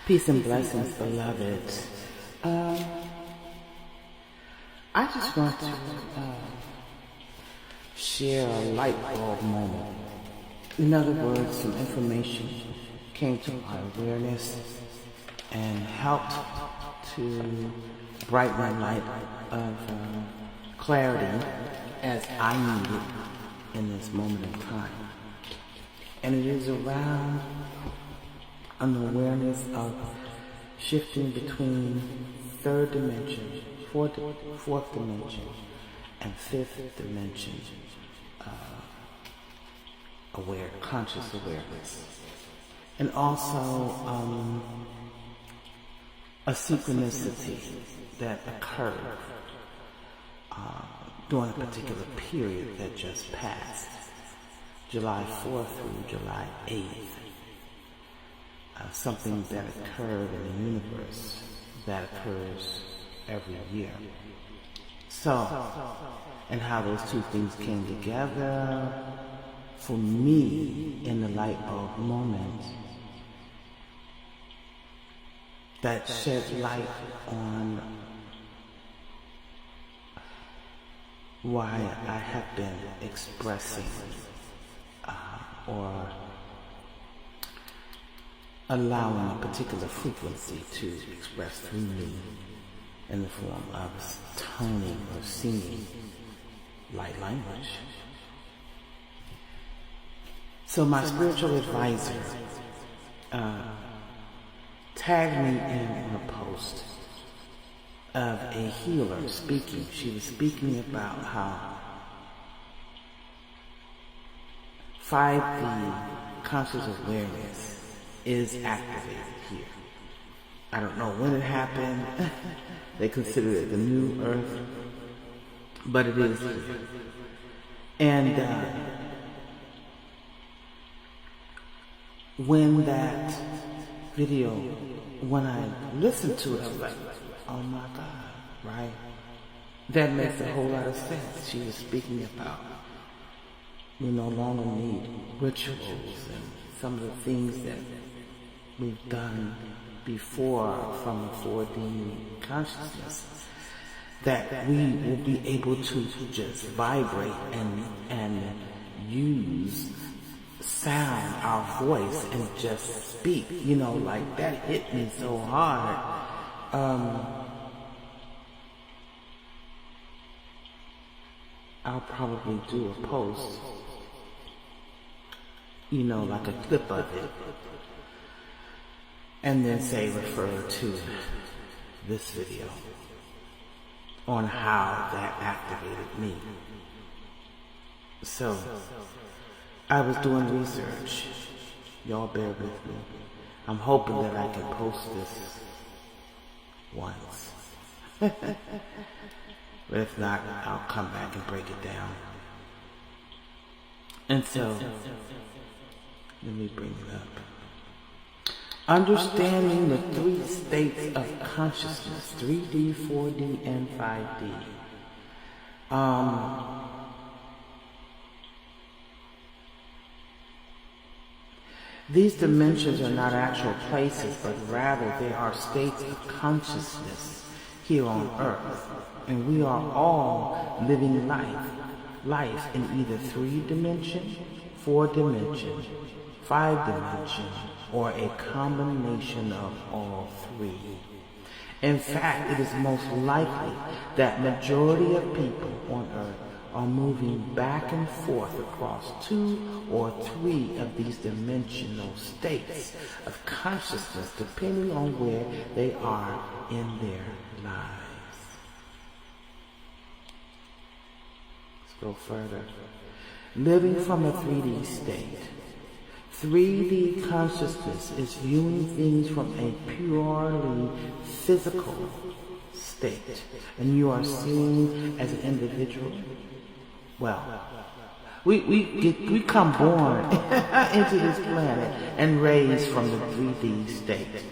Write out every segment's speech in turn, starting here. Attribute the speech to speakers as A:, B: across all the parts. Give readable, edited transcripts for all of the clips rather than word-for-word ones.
A: Peace and blessings, beloved. I just want to share a light bulb moment. In other words, some information came to my awareness and helped to brighten the light of clarity as I needed in this moment in time. And it is around an awareness of shifting between third dimension, fourth dimension, and fifth dimension conscious awareness. And also a synchronicity that occurred during a particular period that just passed, July 4th through July 8th. Something that occurred in the universe that occurs every year. So, and how those two things came together for me in the light bulb moment that shed light on why I have been expressing or allowing a particular frequency to express through me in the form of toning or singing light language. So my spiritual advisor tagged me in a post of a healer speaking. She was speaking about how 5D conscious awareness is activated here. I don't know when it happened. They consider it the new earth, but it is here. And when that video, when I listened to it, I was like, oh my God, right? That makes a whole lot of sense. She was speaking about we no longer need rituals and some of the things that we've done before from the 4D consciousness, that we will be able to just vibrate and use sound, our voice, and just speak. You know, like that hit me so hard. I'll probably do a post, you know, like a clip of it, and then say refer to this video on how that activated me. So I was doing research. Y'all bear with me. I'm hoping that I can post this once. But if not, I'll come back and break it down. And so, let me bring it up. Understanding the three states of consciousness, 3D, 4D, and 5D. These dimensions are not actual places, but rather they are states of consciousness here on Earth. And we are all living life in either 3-dimension, 4-dimension, 5-dimension, or a combination of all three. In fact, it is most likely that majority of people on Earth are moving back and forth across 2 or 3 of these dimensional states of consciousness, depending on where they are in their lives. Let's go further. Living from a 3D state. 3D consciousness is viewing things from a purely physical state, and you are seen as an individual. Well, we come born into this planet and raised from the 3D state,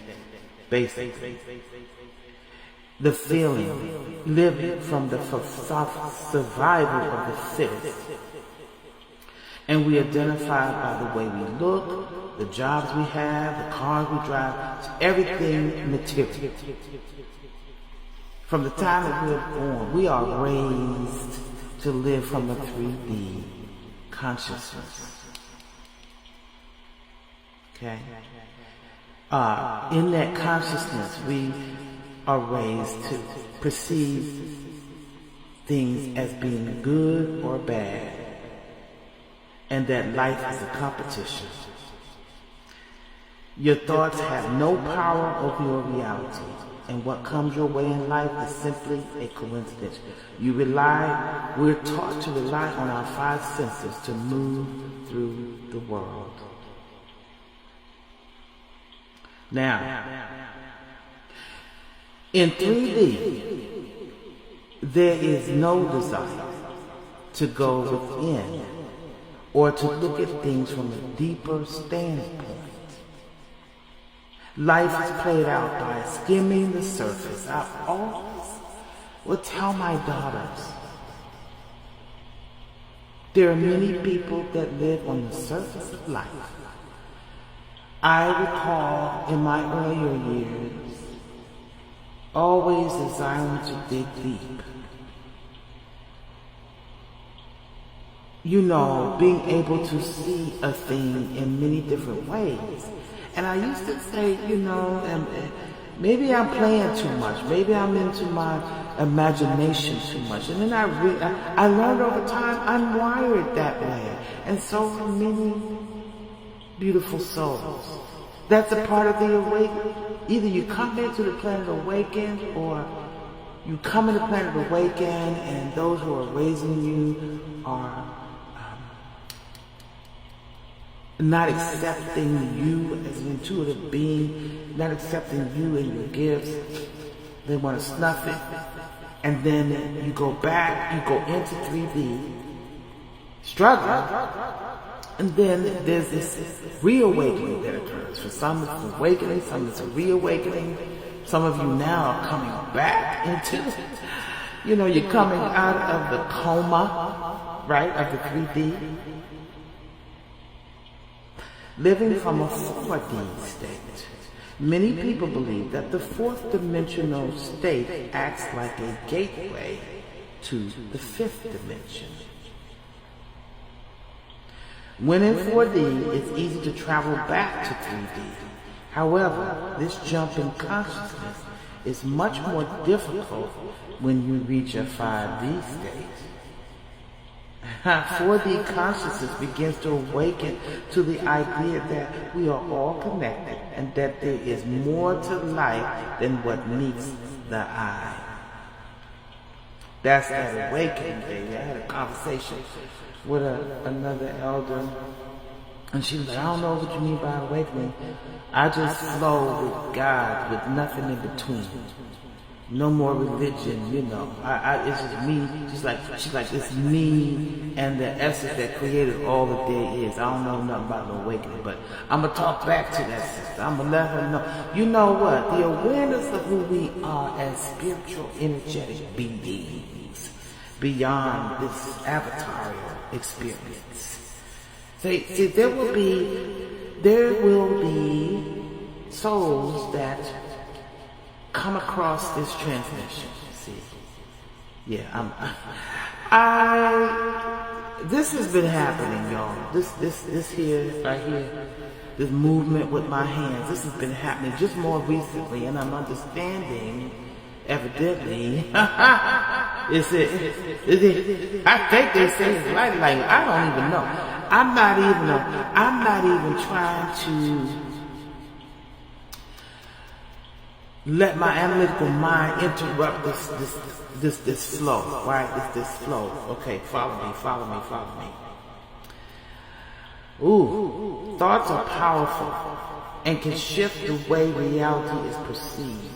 A: basically. The feeling, living from the survival of the fittest. And we identify by the way we look, the jobs we have, the cars we drive, everything material. From the time that we are born, we are raised to live from a 3D consciousness. Okay? In that consciousness, we are raised to perceive things as being good or bad, and that life is a competition. Your thoughts have no power over your reality, and what comes your way in life is simply a coincidence. We're taught to rely on our 5 senses to move through the world. Now, in 3D, there is no desire to go within or to look at things from a deeper standpoint. Life is played out by skimming the surface. I always will tell my daughters, there are many people that live on the surface of life. I recall in my earlier years always desiring to dig deep. You know, being able to see a thing in many different ways. And I used to say, you know, maybe I'm playing too much. Maybe I'm into my imagination too much. And then I learned over time I'm wired that way. And so are many beautiful souls. That's a part of the awakening. Either you come into the planet awakened, or you come into the planet awakened and those who are raising you are not accepting you as an intuitive being, not accepting you and your gifts. They want to snuff it. And then you go back, you go into 3D, struggling. And then there's this reawakening that occurs. For some it's an awakening, some it's a reawakening. Some of you now are coming back into, you know, you're coming out of the coma, right, of the 3D. Living from a 4D state. Many people believe that the 4th dimensional state acts like a gateway to the 5th dimension. When in 4D, it's easy to travel back to 3D. However, this jump in consciousness is much more difficult when you reach a 5D state. 4D consciousness begins to awaken to the idea that we are all connected and that there is more to life than what meets the eye. That's that awakening, baby. I had a conversation with another elder, and she was like, I don't know what you mean by awakening. I just flow with God with nothing in between. No more religion, you know. It's just me. She's like, it's me and the essence that created all that there is. I don't know nothing about no awakening, but I'm going to talk back to that sister. I'm going to let her know. You know what? The awareness of who we are as spiritual, energetic beings beyond this avatarial experience. See, there will be souls that come across this transmission. See, yeah, this has been happening, y'all. This here, right here, this movement with my hands. This has been happening just more recently, and I'm understanding. Evidently, I think they say it's like I don't even know. I'm not even trying to let my analytical mind interrupt this flow, right? It's this flow. Okay, follow me. Ooh, thoughts are powerful and can shift the way reality is perceived.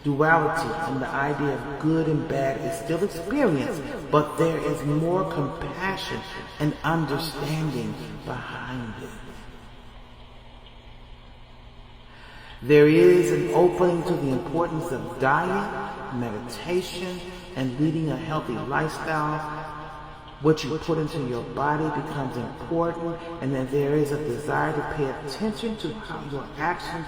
A: Duality and the idea of good and bad is still experienced, but there is more compassion and understanding behind it. There is an opening to the importance of diet, meditation, and leading a healthy lifestyle What you put into your body becomes important, and that there is a desire to pay attention to how your actions